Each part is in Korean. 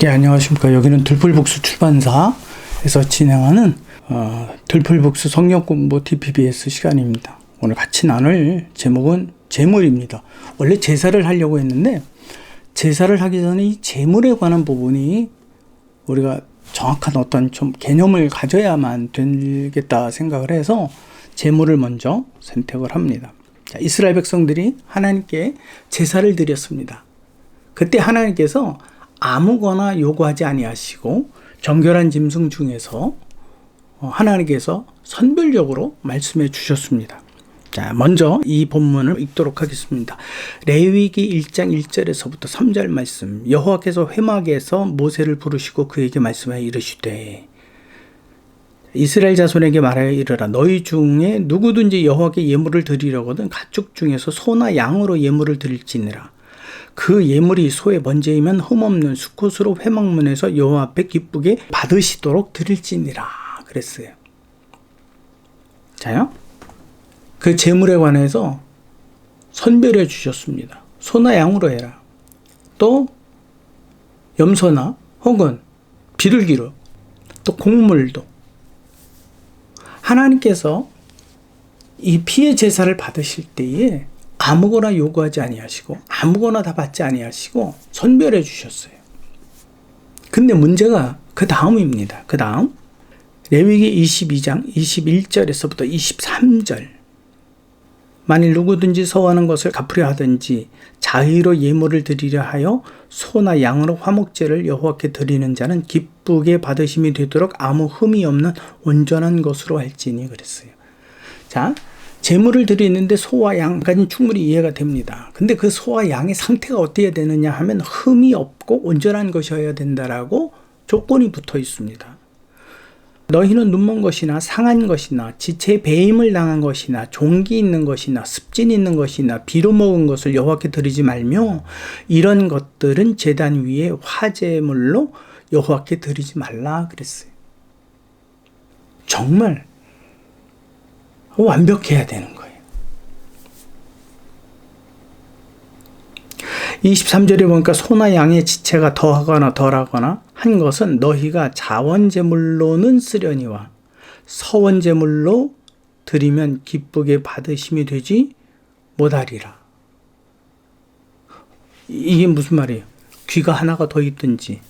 네, 안녕하십니까. 여기는 들풀북수 출판사에서 진행하는 들풀북수 성경공부 TPBS 시간입니다. 오늘 같이 나눌 제목은 재물입니다. 원래 제사를 하려고 했는데 제사를 하기 전에 이 재물에 관한 부분이 우리가 정확한 어떤 좀 개념을 가져야만 되겠다 생각을 해서 재물을 먼저 선택을 합니다. 자, 이스라엘 백성들이 하나님께 제사를 드렸습니다. 그때 하나님께서 아무거나 요구하지 아니하시고 정결한 짐승 중에서 하나님께서 선별적으로 말씀해 주셨습니다. 자, 먼저 이 본문을 읽도록 하겠습니다. 레위기 1장 1절에서부터 3절 말씀. 여호와께서 회막에서 모세를 부르시고 그에게 말씀하여 이르시되 이스라엘 자손에게 말하여 이르라. 너희 중에 누구든지 여호와께 예물을 드리려거든 가축 중에서 소나 양으로 예물을 드릴지니라. 그 예물이 소의 번제이면 흠없는 수컷으로 회막문에서 여호와 앞에 기쁘게 받으시도록 드릴지니라 그랬어요. 자요, 그 제물에 관해서 선별해 주셨습니다. 소나 양으로 해라. 또 염소나 혹은 비둘기로, 또 곡물도. 하나님께서 이 피의 제사를 받으실 때에 아무거나 요구하지 아니하시고 아무거나 다 받지 아니하시고 선별해 주셨어요. 근데 문제가 그 다음입니다. 그 다음 레위기 22장 21절에서부터 23절. 만일 누구든지 서원한 것을 갚으려 하든지 자의로 예물을 드리려 하여 소나 양으로 화목제를 여호와께 드리는 자는 기쁘게 받으심이 되도록 아무 흠이 없는 온전한 것으로 할지니 그랬어요. 자, 제물을 드리는데 소와 양까지 충분히 이해가 됩니다. 근데 그 소와 양의 상태가 어떻게 되느냐 하면 흠이 없고 온전한 것이어야 된다라고 조건이 붙어 있습니다. 너희는 눈먼 것이나 상한 것이나 지체에 배임을 당한 것이나 종기 있는 것이나 습진 있는 것이나 비로 먹은 것을 여호와께 드리지 말며 이런 것들은 제단 위에 화제물로 여호와께 드리지 말라 그랬어요. 정말 완벽해야 되는 거예요. 23절에 보니까 소나 양의 지체가 더하거나 덜하거나 한 것은 너희가 자원제물로는 쓰려니와 서원제물로 드리면 기쁘게 받으심이 되지 못하리라. 이게 무슨 말이에요? 귀가 하나가 더 있든지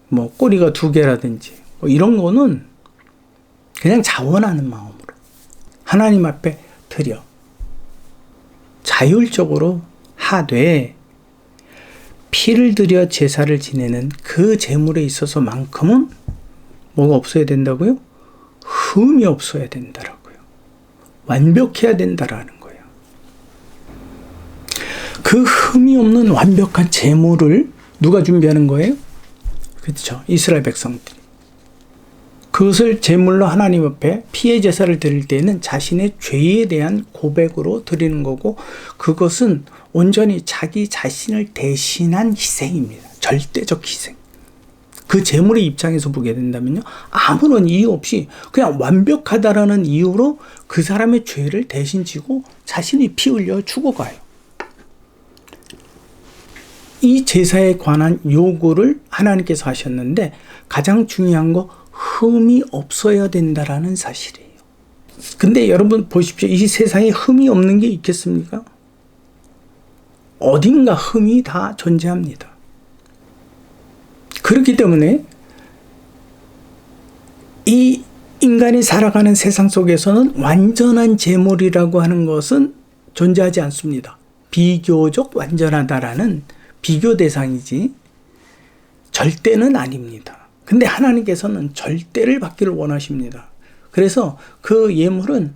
뭐 꼬리가 2개라든지 뭐 이런 거는 그냥 자원하는 마음으로 하나님 앞에 드려 자율적으로 하되 피를 들여 제사를 지내는 그 제물에 있어서만큼은 뭐가 없어야 된다고요? 흠이 없어야 된다라고요. 완벽해야 된다라는 거예요. 그 흠이 없는 완벽한 제물을 누가 준비하는 거예요? 그렇죠. 이스라엘 백성들이. 그것을 제물로 하나님 앞에 피의 제사를 드릴 때에는 자신의 죄에 대한 고백으로 드리는 거고 그것은 온전히 자기 자신을 대신한 희생입니다. 절대적 희생. 그 제물의 입장에서 보게 된다면요. 아무런 이유 없이 그냥 완벽하다라는 이유로 그 사람의 죄를 대신 지고 자신이 피 흘려 죽어가요. 이 제사에 관한 요구를 하나님께서 하셨는데 가장 중요한 거 흠이 없어야 된다라는 사실이에요. 근데 여러분 보십시오. 이 세상에 흠이 없는 게 있겠습니까? 어딘가 흠이 다 존재합니다. 그렇기 때문에 이 인간이 살아가는 세상 속에서는 완전한 제물이라고 하는 것은 존재하지 않습니다. 비교적 완전하다라는 비교 대상이지 절대는 아닙니다. 근데 하나님께서는 절대를 받기를 원하십니다. 그래서 그 예물은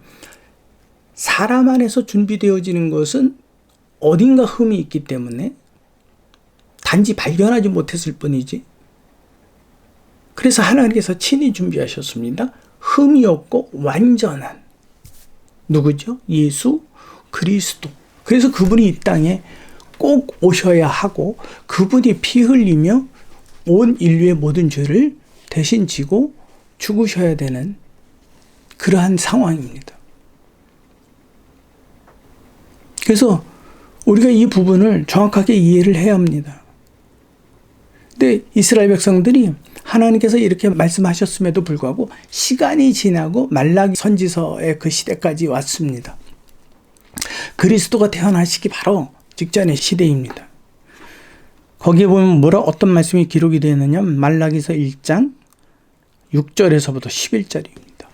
사람 안에서 준비되어지는 것은 어딘가 흠이 있기 때문에 단지 발견하지 못했을 뿐이지. 그래서 하나님께서 친히 준비하셨습니다. 흠이 없고 완전한 누구죠? 예수 그리스도. 그래서 그분이 이 땅에 꼭 오셔야 하고 그분이 피 흘리며 온 인류의 모든 죄를 대신 지고 죽으셔야 되는 그러한 상황입니다. 그래서 우리가 이 부분을 정확하게 이해를 해야 합니다. 근데 이스라엘 백성들이 하나님께서 이렇게 말씀하셨음에도 불구하고 시간이 지나고 말라기 선지서의 그 시대까지 왔습니다. 그리스도가 태어나시기 바로 직전의 시대입니다. 거기에 보면 어떤 말씀이 기록이 되어 있느냐, 말라기서 1장 6절에서부터 11절입니다.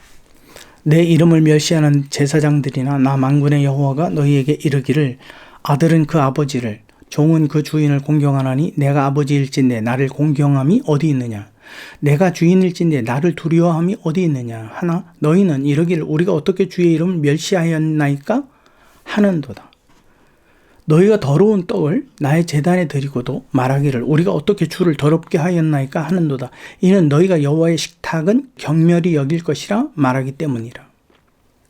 내 이름을 멸시하는 제사장들이나 나 만군의 여호와가 너희에게 이르기를 아들은 그 아버지를 종은 그 주인을 공경하나니 내가 아버지일진데 나를 공경함이 어디 있느냐, 내가 주인일진데 나를 두려워함이 어디 있느냐 하나 너희는 이르기를 우리가 어떻게 주의 이름을 멸시하였나이까 하는도다. 너희가 더러운 떡을 나의 제단에 드리고도 말하기를 우리가 어떻게 주를 더럽게 하였나이까 하는도다. 이는 너희가 여호와의 식탁은 경멸히 여길 것이라 말하기 때문이라.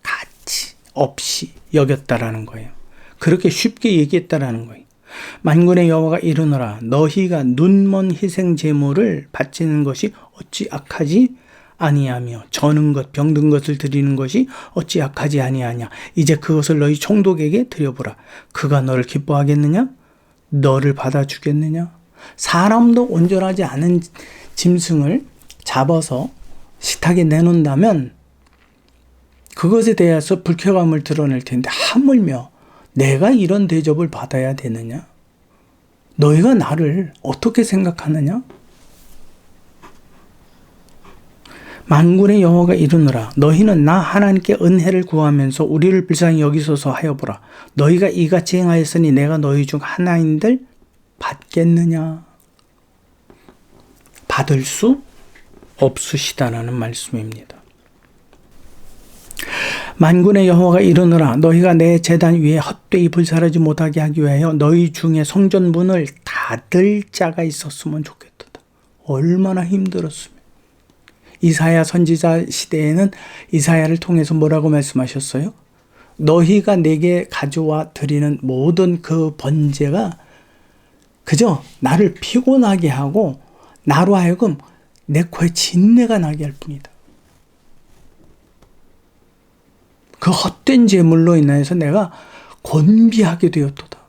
가치 없이 여겼다라는 거예요. 그렇게 쉽게 얘기했다라는 거예요. 만군의 여호와가 이르노라 너희가 눈먼 희생 제물을 바치는 것이 어찌 악하지 아니하며 저는 것 병든 것을 드리는 것이 어찌 악하지 아니하냐. 이제 그것을 너희 총독에게 드려보라. 그가 너를 기뻐하겠느냐? 너를 받아주겠느냐? 사람도 온전하지 않은 짐승을 잡아서 식탁에 내놓는다면 그것에 대해서 불쾌감을 드러낼 텐데 하물며 내가 이런 대접을 받아야 되느냐? 너희가 나를 어떻게 생각하느냐? 만군의 여호와가 이르노라 너희는 나 하나님께 은혜를 구하면서 우리를 불쌍히 여기소서 하여보라. 너희가 이같이 행하였으니 내가 너희 중 하나인들 받겠느냐? 받을 수 없으시다라는 말씀입니다. 만군의 여호와가 이르노라 너희가 내 제단 위에 헛되이 불사르지 못하게 하기 위하여 너희 중에 성전문을 닫을 자가 있었으면 좋겠다. 얼마나 힘들었으면. 이사야 선지자 시대에는 이사야를 통해서 뭐라고 말씀하셨어요? 너희가 내게 가져와 드리는 모든 그 번제가 그저 나를 피곤하게 하고 나로 하여금 내 코에 진내가 나게 할 뿐이다. 그 헛된 제물로 인하여서 내가 곤비하게 되었도다.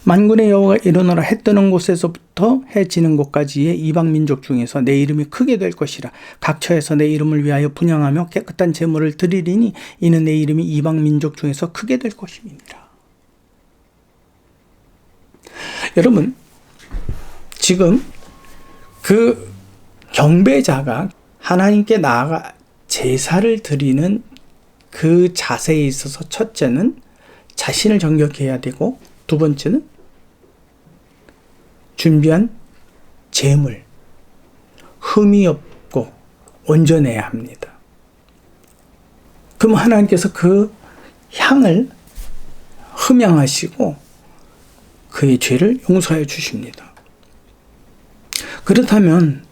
만군의 여호와가 이르노라 해 뜨는 곳에서부터 해 지는 곳까지의 이방 민족 중에서 내 이름이 크게 될 것이라. 각 처에서 내 이름을 위하여 분향하며 깨끗한 제물을 드리리니 이는 내 이름이 이방 민족 중에서 크게 될 것임이니라. 여러분, 지금 그 경배자가 하나님께 나아가 제사를 드리는 그 자세에 있어서 첫째는 자신을 정결케 해야 되고 두 번째는 준비한 제물, 흠이 없고 온전해야 합니다. 그럼 하나님께서 그 향을 흠양하시고 그의 죄를 용서해 주십니다. 그렇다면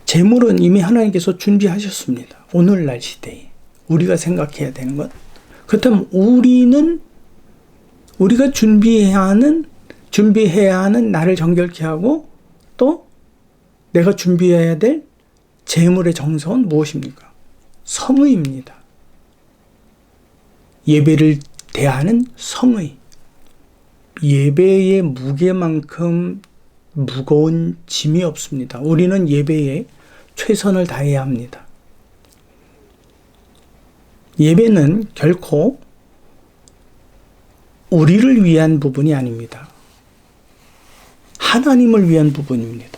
제물은 이미 하나님께서 준비하셨습니다. 오늘날 시대에 우리가 생각해야 되는 것, 그렇다면 우리가 준비해야 하는 나를 정결케 하고 또 내가 준비해야 될 제물의 정성은 무엇입니까? 성의입니다. 예배를 대하는 성의. 예배의 무게만큼 무거운 짐이 없습니다. 우리는 예배에 최선을 다해야 합니다. 예배는 결코 우리를 위한 부분이 아닙니다. 하나님을 위한 부분입니다.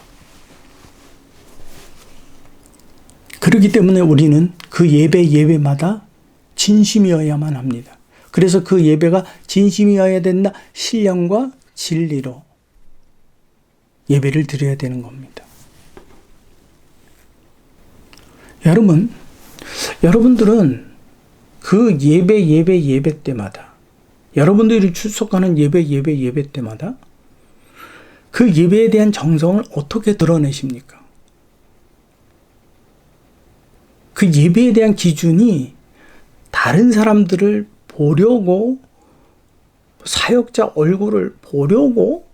그렇기 때문에 우리는 그 예배마다 진심이어야만 합니다. 그래서 그 예배가 진심이어야 된다. 신령과 진리로 예배를 드려야 되는 겁니다. 여러분들은 그 예배 때마다 여러분들이 출석하는 예배 때마다 그 예배에 대한 정성을 어떻게 드러내십니까? 그 예배에 대한 기준이 다른 사람들을 보려고, 사역자 얼굴을 보려고,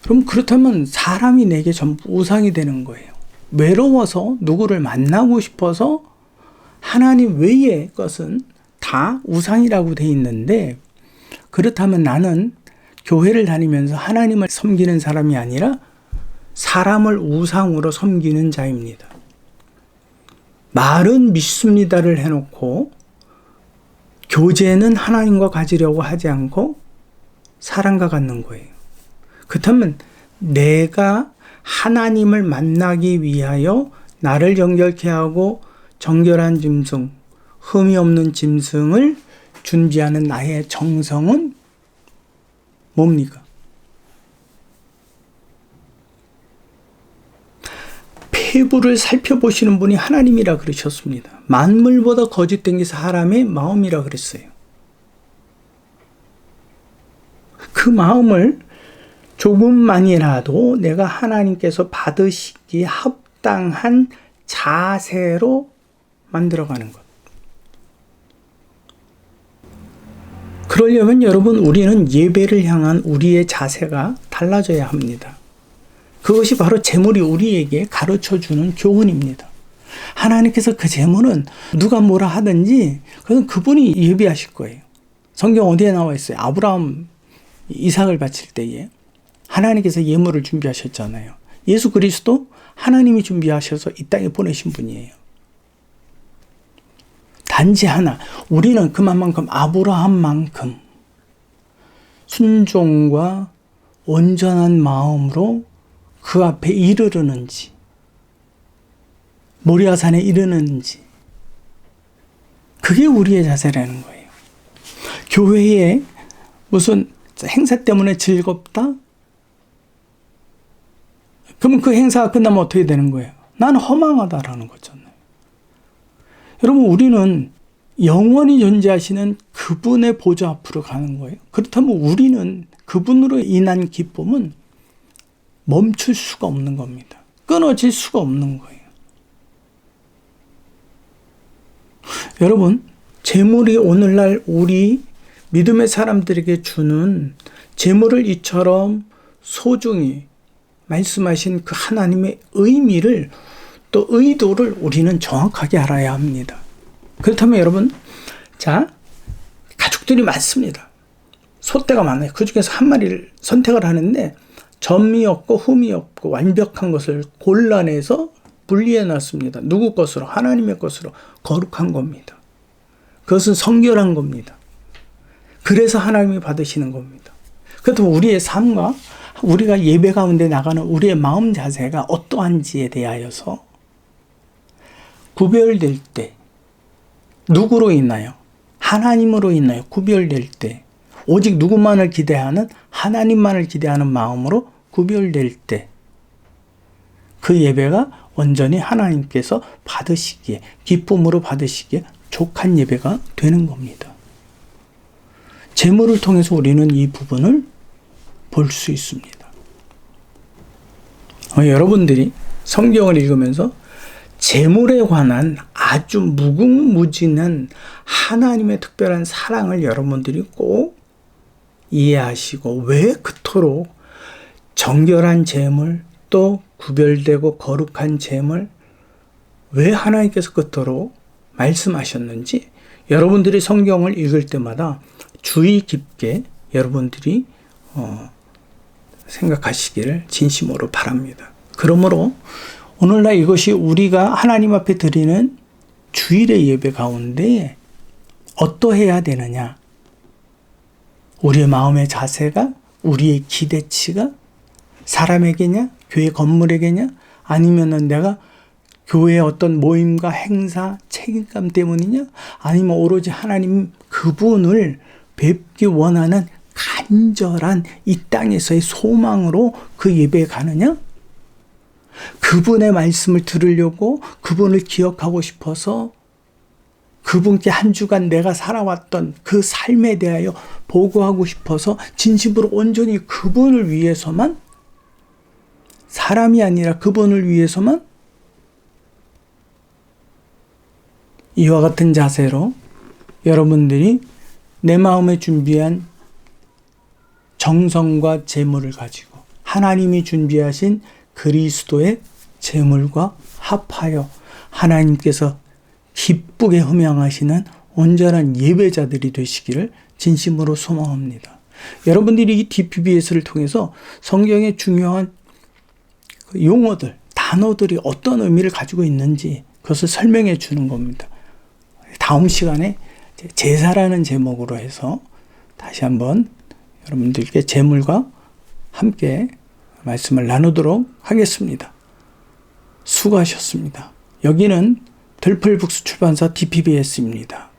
그럼 그렇다면 사람이 내게 전부 우상이 되는 거예요. 외로워서 누구를 만나고 싶어서 하나님 외의 것은 다 우상이라고 돼 있는데, 그렇다면 나는 교회를 다니면서 하나님을 섬기는 사람이 아니라 사람을 우상으로 섬기는 자입니다. 말은 믿습니다를 해놓고 교제는 하나님과 가지려고 하지 않고 사람과 갖는 거예요. 그렇다면 내가 하나님을 만나기 위하여 나를 정결케 하고 정결한 짐승, 흠이 없는 짐승을 준비하는 나의 정성은 뭡니까? 폐부를 살펴보시는 분이 하나님이라 그러셨습니다. 만물보다 거짓된 게 사람의 마음이라 그랬어요. 그 마음을 조금만이라도 내가 하나님께서 받으시기에 합당한 자세로 만들어가는 것. 그러려면 여러분, 우리는 예배를 향한 우리의 자세가 달라져야 합니다. 그것이 바로 제물이 우리에게 가르쳐주는 교훈입니다. 하나님께서 그 제물은 누가 뭐라 하든지 그건 그분이 예비하실 거예요. 성경 어디에 나와 있어요? 아브라함 이삭을 바칠 때에 하나님께서 예물을 준비하셨잖아요. 예수 그리스도 하나님이 준비하셔서 이 땅에 보내신 분이에요. 단지 하나, 우리는 그만큼 아브라함만큼 순종과 온전한 마음으로 그 앞에 이르르는지, 모리아산에 이르는지, 그게 우리의 자세라는 거예요. 교회에 무슨 행사 때문에 즐겁다? 그러면 그 행사가 끝나면 어떻게 되는 거예요? 나는 허망하다라는 거잖아요. 여러분, 우리는 영원히 존재하시는 그분의 보좌 앞으로 가는 거예요. 그렇다면 우리는 그분으로 인한 기쁨은 멈출 수가 없는 겁니다. 끊어질 수가 없는 거예요. 여러분, 재물이 오늘날 우리 믿음의 사람들에게 주는 재물을 이처럼 소중히 말씀하신 그 하나님의 의미를 또 의도를 우리는 정확하게 알아야 합니다. 그렇다면 여러분, 자, 가축들이 많습니다. 소떼가 많아요. 그 중에서 한 마리를 선택을 하는데 점이 없고 흠이 없고 완벽한 것을 골라내서 분리해 놨습니다. 누구 것으로? 하나님의 것으로 거룩한 겁니다. 그것은 성결한 겁니다. 그래서 하나님이 받으시는 겁니다. 그렇다면 우리의 삶과 우리가 예배 가운데 나가는 우리의 마음 자세가 어떠한지에 대하여서 구별될 때 누구로 있나요? 하나님으로 있나요? 구별될 때 오직 누구만을 기대하는 하나님만을 기대하는 마음으로 구별될 때 그 예배가 온전히 하나님께서 받으시기에 기쁨으로 받으시기에 족한 예배가 되는 겁니다. 제물을 통해서 우리는 이 부분을 볼 수 있습니다. 여러분들이 성경을 읽으면서 제물에 관한 아주 무궁무진한 하나님의 특별한 사랑을 여러분들이 꼭 이해하시고 왜 그토록 정결한 제물 또 구별되고 거룩한 제물 왜 하나님께서 그토록 말씀하셨는지 여러분들이 성경을 읽을 때마다 주의 깊게 여러분들이 생각하시기를 진심으로 바랍니다. 그러므로 오늘날 이것이 우리가 하나님 앞에 드리는 주일의 예배 가운데 어떠해야 되느냐? 우리의 마음의 자세가, 우리의 기대치가 사람에게냐? 교회 건물에게냐? 아니면은 내가 교회의 어떤 모임과 행사, 책임감 때문이냐? 아니면 오로지 하나님 그분을 뵙기 원하는 간절한 이 땅에서의 소망으로 그 예배에 가느냐? 그분의 말씀을 들으려고 그분을 기억하고 싶어서 그분께 한 주간 내가 살아왔던 그 삶에 대하여 보고하고 싶어서 진심으로 온전히 그분을 위해서만 사람이 아니라 그분을 위해서만 이와 같은 자세로 여러분들이 내 마음에 준비한 정성과 재물을 가지고 하나님이 준비하신 그리스도의 재물과 합하여 하나님께서 기쁘게 흠양하시는 온전한 예배자들이 되시기를 진심으로 소망합니다. 여러분들이 이 DPBS를 통해서 성경의 중요한 용어들, 단어들이 어떤 의미를 가지고 있는지 그것을 설명해 주는 겁니다. 다음 시간에 제사라는 제목으로 해서 다시 한번 여러분들께 제물과 함께 말씀을 나누도록 하겠습니다. 수고하셨습니다. 여기는 들풀북스 출판사 DPBS입니다.